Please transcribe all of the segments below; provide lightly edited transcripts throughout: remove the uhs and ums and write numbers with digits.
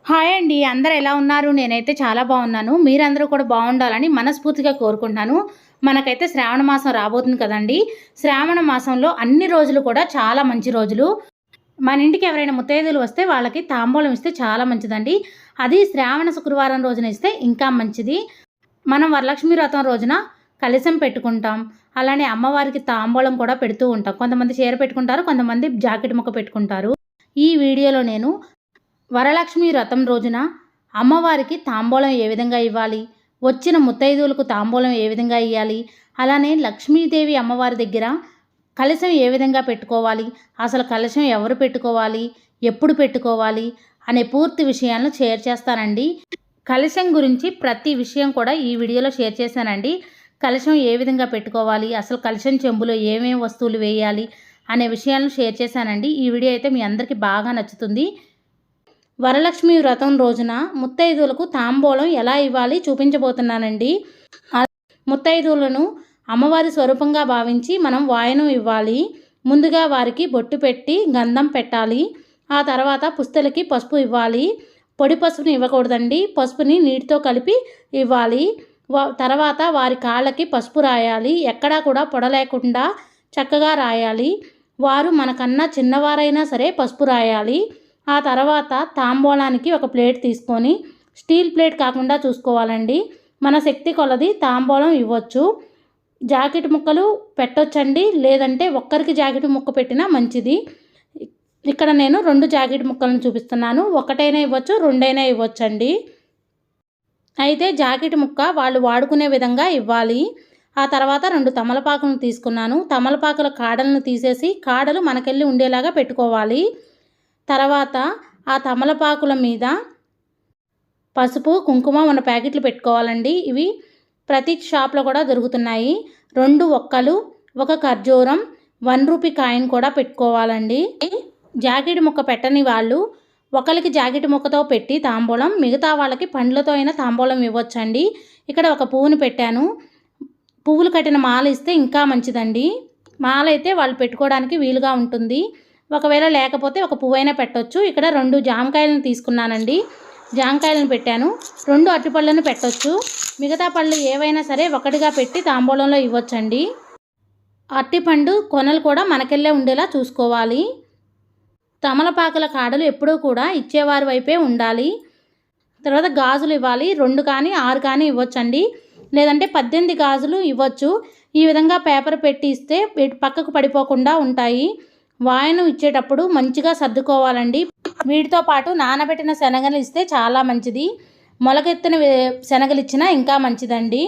Hi అండి. అందరూ ఎలా ఉన్నారు? నేనైతే చాలా బాగున్నాను. మీరందరూ కూడా బాగుండాలని మనస్ఫూర్తిగా కోరుకుంటున్నాను. మనకైతే శ్రావణ మాసం రాబోతుంది కదండీ! శ్రావణ మాసంలో అన్ని రోజులు కూడా చాలా మంచి రోజులు. మన ఇంటికి ఎవరైనా ముత్తైదులు వస్తే వాళ్ళకి తాంబూలం ఇస్తే చాలా మంచిదండి. అది శ్రావణ శుక్రవారం రోజున ఇస్తే ఇంకా మంచిది. మనం వరలక్ష్మి వ్రతం రోజున కలశం పెట్టుకుంటాం. అలానే అమ్మవారికి తాంబూలం కూడా పెడుతూ ఉంటాం. కొంతమంది చీర పెట్టుకుంటారు. కొంతమంది జాకెట్ ముక్క పెట్టుకుంటారు. ఈ వీడియోలో నేను వరలక్ష్మి వ్రతం రోజున అమ్మవారికి తాంబూలం ఏ విధంగా ఇవ్వాలి, వచ్చిన ముత్తైదువులకు తాంబూలం ఏ విధంగా ఇవ్వాలి, అలానే లక్ష్మీదేవి అమ్మవారి దగ్గర కలశం ఏ విధంగా పెట్టుకోవాలి, అసలు కలశం ఎవరు పెట్టుకోవాలి, ఎప్పుడు పెట్టుకోవాలి అనే పూర్తి విషయాలను షేర్ చేస్తానండి. కలశం గురించి ప్రతి విషయం కూడా ఈ వీడియోలో షేర్ చేశానండి. కలశం ఏ విధంగా పెట్టుకోవాలి, అసలు కలశం చెంబులో ఏమేమి వస్తువులు వేయాలి అనే విషయాలను షేర్ చేశానండి. ఈ వీడియో అయితే మీ అందరికీ బాగా నచ్చుతుంది. వరలక్ష్మి వ్రతం రోజున ముత్తైదువులకు తాంబూలం ఎలా ఇవ్వాలి చూపించబోతున్నానండి. ముత్తైదువులను అమ్మవారి స్వరూపంగా భావించి మనం వాయనం ఇవ్వాలి. ముందుగా వారికి బొట్టు పెట్టి గంధం పెట్టాలి. ఆ తర్వాత పుస్తలకి పసుపు ఇవ్వాలి. పొడి పసుపుని ఇవ్వకూడదండి, పసుపుని నీటితో కలిపి ఇవ్వాలి. తర్వాత వారి కాళ్ళకి పసుపు రాయాలి. ఎక్కడా కూడా పొడలేకుండా చక్కగా రాయాలి. వారు మనకన్నా చిన్నవారైనా సరే పసుపు రాయాలి. ఆ తర్వాత తాంబూలానికి ఒక ప్లేట్ తీసుకొని, స్టీల్ ప్లేట్ కాకుండా చూసుకోవాలండి. మన శక్తి కొలది తాంబూలం ఇవ్వచ్చు. జాకెట్ ముక్కలు పెట్టొచ్చండి, లేదంటే ఒక్కరికి జాకెట్ ముక్క పెట్టినా మంచిది. ఇక్కడ నేను 2 జాకెట్ ముక్కలను చూపిస్తున్నాను. ఒకటైనా ఇవ్వచ్చు, 2 ఇవ్వచ్చండి. అయితే జాకెట్ ముక్క వాళ్ళు వాడుకునే విధంగా ఇవ్వాలి. ఆ తర్వాత 2 తమలపాకులను తీసుకున్నాను. తమలపాకుల కాడలను తీసేసి కాడలు మనకెళ్ళి ఉండేలాగా పెట్టుకోవాలి. తర్వాత ఆ తమలపాకుల మీద పసుపు కుంకుమ ఉన్న ప్యాకెట్లు పెట్టుకోవాలండి. ఇవి ప్రతి షాప్లో కూడా దొరుకుతున్నాయి. 2 ఒక్కలు, 1 ఖర్జూరం, 1 రూపీ కాయిన్ కూడా పెట్టుకోవాలండి. జాకెట్ ముక్క పెట్టని వాళ్ళు ఒకరికి జాకెట్ ముక్కతో పెట్టి తాంబూలం, మిగతా వాళ్ళకి పండ్లతో అయినా తాంబూలం ఇవ్వచ్చండి. ఇక్కడ ఒక పువ్వుని పెట్టాను. పువ్వులు కట్టిన మాల ఇస్తే ఇంకా మంచిదండి. మాల అయితే వాళ్ళు పెట్టుకోవడానికి వీలుగా ఉంటుంది. ఒకవేళ లేకపోతే ఒక పువ్వైనా పెట్టొచ్చు. ఇక్కడ 2 జామకాయలను తీసుకున్నానండి. జామకాయలను పెట్టాను. 2 అరటిపళ్ళను పెట్టొచ్చు. మిగతా పళ్ళు ఏవైనా సరే ఒకటిగా పెట్టి తాంబూలంలో ఇవ్వచ్చండి. అరటిపండు కొనలు కూడా మనకెళ్ళే ఉండేలా చూసుకోవాలి. తమలపాకుల కాడలు ఎప్పుడూ కూడా ఇచ్చేవారి వైపే ఉండాలి. తర్వాత గాజులు ఇవ్వాలి. 2 కానీ 6 కానీ ఇవ్వచ్చండి, లేదంటే 18 గాజులు ఇవ్వచ్చు. ఈ విధంగా పేపర్ పెట్టి ఇస్తే పక్కకు పడిపోకుండా ఉంటాయి. వాయనం ఇచ్చేటప్పుడు మంచిగా సర్దుకోవాలండి. వీటితో పాటు నానబెట్టిన శనగలు ఇస్తే చాలా మంచిది. మొలకెత్తిన శనగలు ఇచ్చినా ఇంకా మంచిదండి.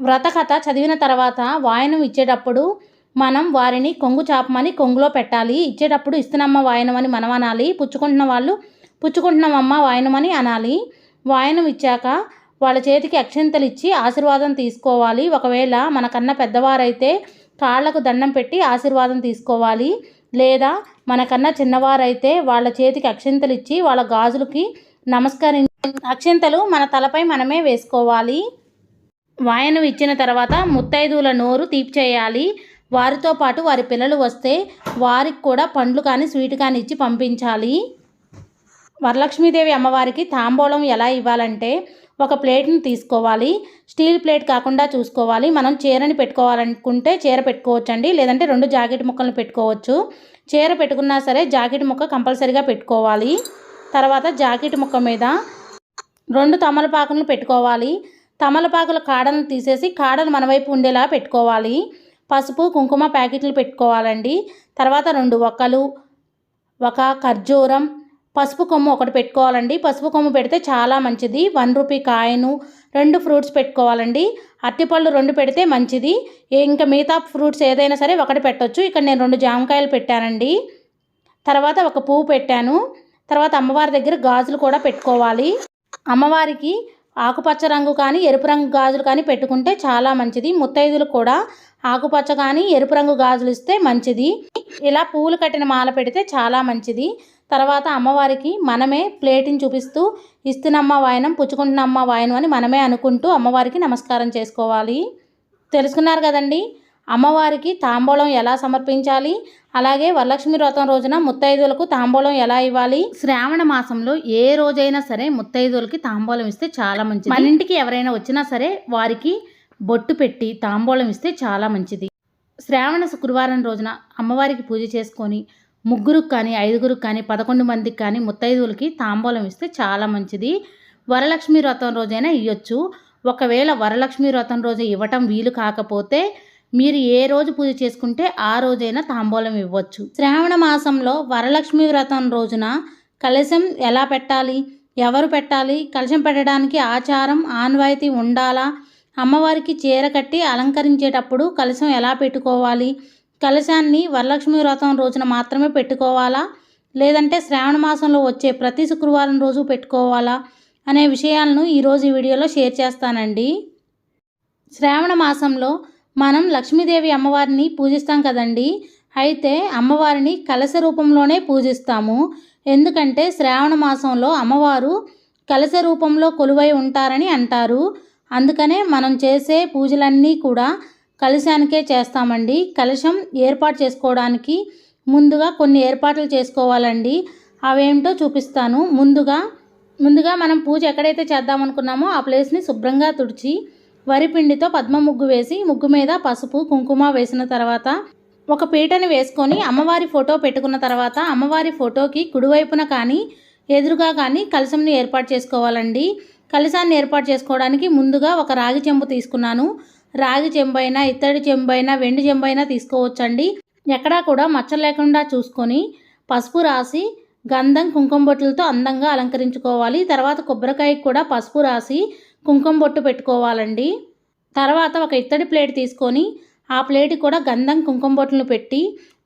వ్రతకథ చదివిన తర్వాత వాయనం ఇచ్చేటప్పుడు మనం వారిని కొంగు చాపమని కొంగులో పెట్టాలి. ఇచ్చేటప్పుడు ఇస్తున్నమ్మ వాయనం అని మనం అనాలి. పుచ్చుకుంటున్న వాళ్ళు పుచ్చుకుంటున్నామమ్మ వాయనం అని అనాలి. వాయనం ఇచ్చాక వాళ్ళ చేతికి అక్షింతలు ఇచ్చి ఆశీర్వాదం తీసుకోవాలి. ఒకవేళ మనకన్నా పెద్దవారైతే కాళ్లకు దండం పెట్టి ఆశీర్వాదం తీసుకోవాలి. లేదా మనకన్నా చిన్నవారైతే వాళ్ళ చేతికి అక్షింతలు ఇచ్చి వాళ్ళ గాజులకి నమస్కరించి అక్షింతలు మన తలపై మనమే వేసుకోవాలి. వాయనం ఇచ్చిన తర్వాత ముత్తైదువుల నోరు తీపి చేయాలి. వారితో పాటు వారి పిల్లలు వస్తే వారికి కూడా పండ్లు కానీ స్వీట్ కానీ ఇచ్చి పంపించాలి. వరలక్ష్మీదేవి అమ్మవారికి తాంబూలం ఎలా ఇవ్వాలంటే, ఒక ప్లేట్ని తీసుకోవాలి. స్టీల్ ప్లేట్ కాకుండా చూసుకోవాలి. మనం చీరని పెట్టుకోవాలనుకుంటే చీర పెట్టుకోవచ్చండి, లేదంటే 2 జాకెట్ ముక్కలను పెట్టుకోవచ్చు. చీర పెట్టుకున్నా సరే జాకెట్ ముక్క కంపల్సరీగా పెట్టుకోవాలి. తర్వాత జాకెట్ ముక్క మీద 2 తమలపాకులను పెట్టుకోవాలి. తమలపాకుల కాడలను తీసేసి కాడలు మన వైపు ఉండేలా పెట్టుకోవాలి. పసుపు కుంకుమ ప్యాకెట్లు పెట్టుకోవాలండి. తర్వాత 2 ఒక్కలు, 1 ఖర్జూరం, పసుపు కొమ్ము ఒకటి పెట్టుకోవాలండి. పసుపు కొమ్ము పెడితే చాలా మంచిది. 1 రూపీ కాయను, 2 ఫ్రూట్స్ పెట్టుకోవాలండి. అరటిపళ్ళు 2 పెడితే మంచిది. ఇంకా మిగతా ఫ్రూట్స్ ఏదైనా సరే ఒకటి పెట్టొచ్చు. ఇక్కడ నేను 2 జామకాయలు పెట్టానండి. తర్వాత 1 పువ్వు పెట్టాను. తర్వాత అమ్మవారి దగ్గర గాజులు కూడా పెట్టుకోవాలి. అమ్మవారికి ఆకుపచ్చ రంగు కానీ ఎరుపు రంగు గాజులు కానీ పెట్టుకుంటే చాలా మంచిది. ముత్తైదులు కూడా ఆకుపచ్చ కానీ ఎరుపు రంగు గాజులు ఇస్తే మంచిది. ఇలా పువ్వులు కట్టిన మాల పెడితే చాలా మంచిది. తర్వాత అమ్మవారికి మనమే ప్లేట్ని చూపిస్తూ ఇస్తున్నమ్మ వాయనం, పుచ్చుకుంటున్నమ్మ వాయనం అని మనమే అనుకుంటూ అమ్మవారికి నమస్కారం చేసుకోవాలి. తెలుసుకున్నారు కదండి. అమ్మవారికి తాంబూలం ఎలా సమర్పించాలి, అలాగే వరలక్ష్మి వ్రతం రోజున ముత్తైదువులకు తాంబూలం ఎలా ఇవ్వాలి. శ్రావణ మాసంలో ఏ రోజైనా సరే ముత్తైదువులకి తాంబూలం ఇస్తే చాలా మంచిది. మన ఇంటికి ఎవరైనా వచ్చినా సరే వారికి బొట్టు పెట్టి తాంబూలం ఇస్తే చాలా మంచిది. శ్రావణ శుక్రవారం రోజున అమ్మవారికి పూజ చేసుకొని ముగ్గురికి కానీ 5గురికి కానీ 11 మందికి కానీ ముత్తైదువులకి తాంబూలం ఇస్తే చాలా మంచిది. వరలక్ష్మి వ్రతం రోజైనా ఇవ్వచ్చు. ఒకవేళ వరలక్ష్మి వ్రతం రోజు ఇవ్వటం వీలు కాకపోతే మీరు ఏ రోజు పూజ చేసుకుంటే ఆ రోజైనా తాంబూలం ఇవ్వచ్చు. శ్రావణ మాసంలో వరలక్ష్మి వ్రతం రోజున కలశం ఎలా పెట్టాలి, ఎవరు పెట్టాలి, కలశం పెట్టడానికి ఆచారం ఆనవాయితీ ఉండాలా, అమ్మవారికి చీర కట్టి అలంకరించేటప్పుడు కలశం ఎలా పెట్టుకోవాలి, కలశాన్ని వరలక్ష్మి వ్రతం రోజున మాత్రమే పెట్టుకోవాలా, లేదంటే శ్రావణ మాసంలో వచ్చే ప్రతి శుక్రవారం రోజు పెట్టుకోవాలా అనే విషయాలను ఈరోజు ఈ వీడియోలో షేర్ చేస్తానండి. శ్రావణ మాసంలో మనం లక్ష్మీదేవి అమ్మవారిని పూజిస్తాం కదండి. అయితే అమ్మవారిని కలశ రూపంలోనే పూజిస్తాము. ఎందుకంటే శ్రావణ మాసంలో అమ్మవారు కలశ రూపంలో కొలువై ఉంటారని అంటారు. అందుకనే మనం చేసే పూజలన్నీ కూడా కలశానికే చేస్తామండి. కలశం ఏర్పాటు చేసుకోవడానికి ముందుగా కొన్ని ఏర్పాట్లు చేసుకోవాలండి. అవేమిటో చూపిస్తాను. ముందుగా మనం పూజ ఎక్కడైతే చేద్దామనుకున్నామో ఆ ప్లేస్ని శుభ్రంగా తుడిచి వరిపిండితో పద్మ ముగ్గు వేసి ముగ్గు మీద పసుపు కుంకుమ వేసిన తర్వాత ఒక పీటని వేసుకొని అమ్మవారి ఫోటో పెట్టుకున్న తర్వాత అమ్మవారి ఫోటోకి కుడివైపున కానీ ఎదురుగా కానీ కలశంని ఏర్పాటు చేసుకోవాలండి. కలశాన్ని ఏర్పాటు చేసుకోవడానికి ముందుగా ఒక రాగి చెంబు తీసుకున్నాను. రాగి చెంబైనా ఇత్తడి చెంబైనా వెండి చెంబైనా తీసుకోవచ్చండి. ఎక్కడా కూడా మచ్చలు లేకుండా చూసుకొని పసుపు రాసి గంధం కుంకుమ బొట్టులతో అందంగా అలంకరించుకోవాలి. తర్వాత కొబ్బరికాయకి కూడా పసుపు రాసి కుంకుమ బొట్టు పెట్టుకోవాలండి. తర్వాత ఒక ఇత్తడి ప్లేట్ తీసుకొని ఆ ప్లేట్ కూడా గంధం కుంకుమ బొట్టులను పెట్టి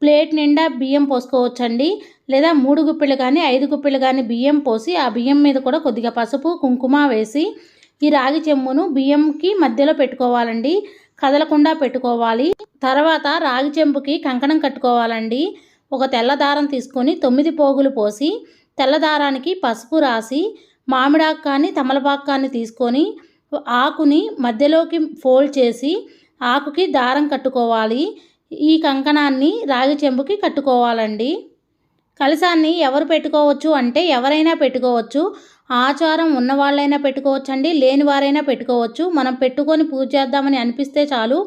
ప్లేట్ నిండా బియ్యం పోసుకోవచ్చండి. లేదా 3 గుప్పిళ్ళు కానీ 5 గుప్పిళ్ళు కానీ బియ్యం పోసి ఆ బియ్యం మీద కూడా కొద్దిగా పసుపు కుంకుమ వేసి ఈ రాగి చెంబును బియ్యంకి మధ్యలో పెట్టుకోవాలండి. కదలకుండా పెట్టుకోవాలి. తర్వాత రాగి చెంబుకి కంకణం కట్టుకోవాలండి. ఒక తెల్ల దారం తీసుకొని 9 పోగులు పోసి తెల్ల దారానికి పసుపు రాసి మామిడాకు కానీ తమలపాకు కానీ తీసుకొని ఆకుని మధ్యలోకి ఫోల్డ్ చేసి ఆకుకి దారం కట్టుకోవాలి. ఈ కంకణాన్ని రాగి చెంబుకి కట్టుకోవాలండి. కలశాన్ని ఎవరు పెట్టుకోవచ్చు అంటే ఎవరైనా పెట్టుకోవచ్చు. ఆచారం ఉన్నవాళ్ళైనా పెట్టుకోవచ్చండి, లేని వారైనా పెట్టుకోవచ్చు. మనం పెట్టుకొని పూజ చేద్దామని అనిపిస్తే చాలు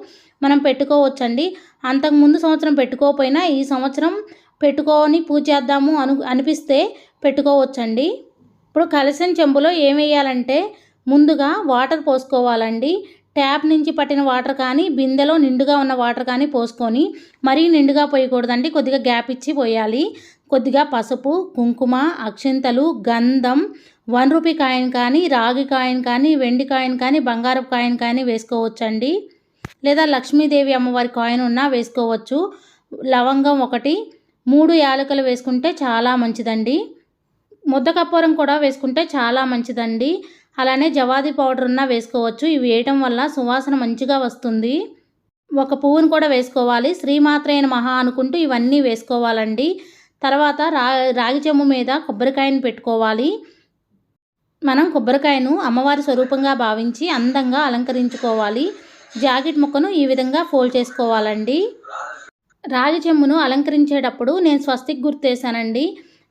మనం పెట్టుకోవచ్చండి. అంతకుముందు సంవత్సరం పెట్టుకోకపోయినా ఈ సంవత్సరం పెట్టుకొని పూజ చేద్దాము అనిపిస్తే పెట్టుకోవచ్చండి. ఇప్పుడు కలశం చెంబులో ఏం వేయాలంటే ముందుగా వాటర్ పోసుకోవాలండి. ట్యాప్ నుంచి పట్టిన వాటర్ కానీ బిందెలో నిండుగా ఉన్న వాటర్ కానీ పోసుకొని మరీ నిండుగా పోయకూడదండి. కొద్దిగా గ్యాప్ ఇచ్చి పోయాలి. కొద్దిగా పసుపు కుంకుమ అక్షింతలు గంధం 1 రూపీ కాయిన్ కానీ రాగి కాయిన్ కానీ వెండి కాయిన్ కానీ బంగారపు కాయిన్ కానీ వేసుకోవచ్చండి. లేదా లక్ష్మీదేవి అమ్మవారి కాయిన్ ఉన్నా వేసుకోవచ్చు. లవంగం 1 3 యాలకులు వేసుకుంటే చాలా మంచిదండి. ముద్ద కర్పూరం కూడా వేసుకుంటే చాలా మంచిదండి. అలానే జవాది పౌడర్ ఉన్నా వేసుకోవచ్చు. ఇవి వేయటం వల్ల సువాసన మంచిగా వస్తుంది. ఒక పువ్వును కూడా వేసుకోవాలి. శ్రీమాత్రే నమః అనుకుంటూ ఇవన్నీ వేసుకోవాలండి. తర్వాత రాగి చెంబు మీద కొబ్బరికాయను పెట్టుకోవాలి. మనం కొబ్బరికాయను అమ్మవారి స్వరూపంగా భావించి అందంగా అలంకరించుకోవాలి. జాకెట్ ముక్కను ఈ విధంగా ఫోల్డ్ చేసుకోవాలండి. రాగి చెంబును అలంకరించేటప్పుడు నేను స్వస్తిక్ గుర్తేసానండి.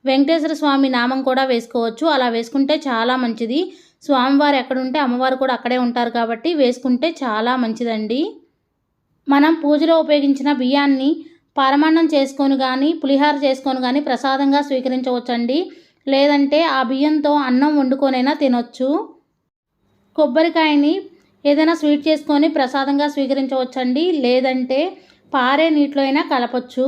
వెంకటేశ్వర స్వామి నామం కూడా వేసుకోవచ్చు. అలా వేసుకుంటే చాలా మంచిది. స్వామివారు ఎక్కడుంటే అమ్మవారు కూడా అక్కడే ఉంటారు కాబట్టి వేసుకుంటే చాలా మంచిదండి. మనం పూజలో ఉపయోగించిన బియ్యాన్ని పరమాన్నం చేసుకొని కానీ పులిహార చేసుకొని కానీ ప్రసాదంగా స్వీకరించవచ్చండి. లేదంటే ఆ బియ్యంతో అన్నం వండుకొనైనా తినొచ్చు. కొబ్బరికాయని ఏదైనా స్వీట్ చేసుకొని ప్రసాదంగా స్వీకరించవచ్చండి. లేదంటే పారే నీటిలో అయినా కలపచ్చు.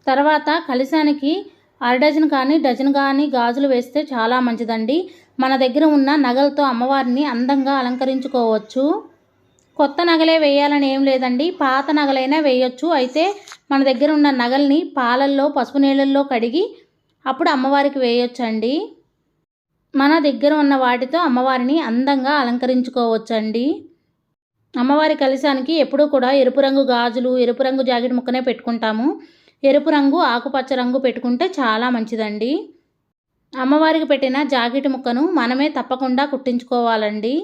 తర్వాత కలశానికి 1/2 డజన్ కానీ డజన్ కానీ గాజులు వేస్తే చాలా మంచిదండి. మన దగ్గర ఉన్న నగలతో అమ్మవారిని అందంగా అలంకరించుకోవచ్చు. కొత్త నగలే వేయాలని ఏం లేదండి, పాత నగలైనా వేయొచ్చు. అయితే మన దగ్గర ఉన్న నగల్ని పాలల్లో పసుపు నీళ్ళల్లో కడిగి అప్పుడు అమ్మవారికి వేయొచ్చండి. మన దగ్గర ఉన్న వాటితో అమ్మవారిని అందంగా అలంకరించుకోవచ్చండి. అమ్మవారి కలశానికి ఎప్పుడూ కూడా ఎరుపు రంగు గాజులు ఎరుపు రంగు జాకెట్ ముక్కనే పెట్టుకుంటాము. ఎరుపు రంగు ఆకుపచ్చ రంగు పెట్టుకుంటే చాలా మంచిదండి. అమ్మవారికి పెట్టిన జాకెట్ ముక్కను మనమే తప్పకుండా కుట్టించుకోవాలండి.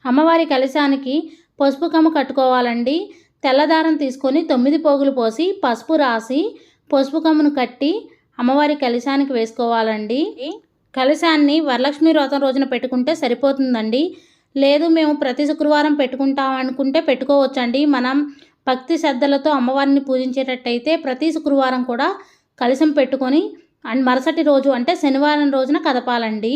అమ్మవారి కలశానికి పసుపు కమ్ము కట్టుకోవాలండి. తెల్లదారం తీసుకొని 9 పోగులు పోసి పసుపు రాసి పసుపు కమ్మును కట్టి అమ్మవారి కలశానికి వేసుకోవాలండి. కలశాన్ని వరలక్ష్మి వ్రతం రోజున పెట్టుకుంటే సరిపోతుందండి. లేదు మేము ప్రతి శుక్రవారం పెట్టుకుంటాం అనుకుంటే పెట్టుకోవచ్చండి. మనం భక్తి శ్రద్ధలతో అమ్మవారిని పూజించేటట్టయితే ప్రతి శుక్రవారం కూడా కలశం పెట్టుకొని మరుసటి రోజు అంటే శనివారం రోజున కదపాలండి.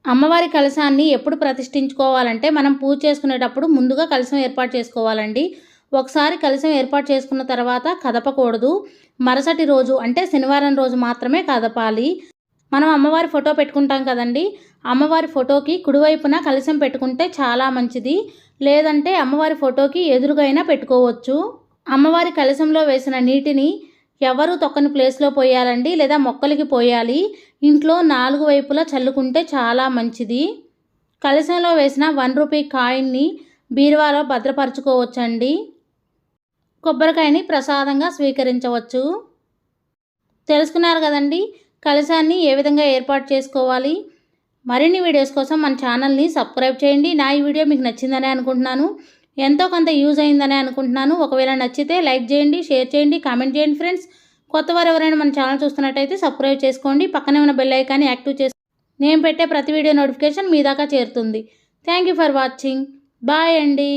అమ్మవారి కలశాన్ని ఎప్పుడు ప్రతిష్ఠించుకోవాలంటే మనం పూజ చేసుకునేటప్పుడు ముందుగా కలశం ఏర్పాటు చేసుకోవాలండి. ఒకసారి కలశం ఏర్పాటు చేసుకున్న తర్వాత కదపకూడదు. మరుసటి రోజు అంటే శనివారం రోజు మాత్రమే కదపాలి. మనం అమ్మవారి ఫోటో పెట్టుకుంటాం కదండి, అమ్మవారి ఫోటోకి కుడివైపున కలశం పెట్టుకుంటే చాలా మంచిది. లేదంటే అమ్మవారి ఫోటోకి ఎదురుగైనా పెట్టుకోవచ్చు. అమ్మవారి కలశంలో వేసిన నీటిని ఎవరు తొక్కని ప్లేస్లో పోయాలండి, లేదా మొక్కలకి పోయాలి. ఇంట్లో 4 వైపులా చల్లుకుంటే చాలా మంచిది. కలశంలో వేసిన 1 రూపీ కాయిన్ని బీరువాలో భద్రపరచుకోవచ్చండి. కొబ్బరికాయని ప్రసాదంగా స్వీకరించవచ్చు. తెలుసుకున్నారు కదండి కలశాన్ని ఏ విధంగా ఏర్పాటు చేసుకోవాలి. మరిన్ని వీడియోస్ కోసం మన ఛానల్ని సబ్స్క్రైబ్ చేయండి. నా ఈ వీడియో మీకు నచ్చిందనే అనుకుంటున్నాను, ఎంతో కొంత యూజ్ అయిందనే అనుకుంటున్నాను. ఒకవేళ నచ్చితే లైక్ చేయండి, షేర్ చేయండి, కామెంట్ చేయండి ఫ్రెండ్స్. కొత్తవారు ఎవరైనా మన ఛానల్ చూస్తున్నట్టయితే సబ్స్క్రైబ్ చేసుకోండి. పక్కనే ఉన్న బెల్ ఐకాన్ని యాక్టివ్ చేసి నేను పెట్టే ప్రతి వీడియో నోటిఫికేషన్ మీ దాకా చేరుతుంది. Thank you for watching. Bye అండి.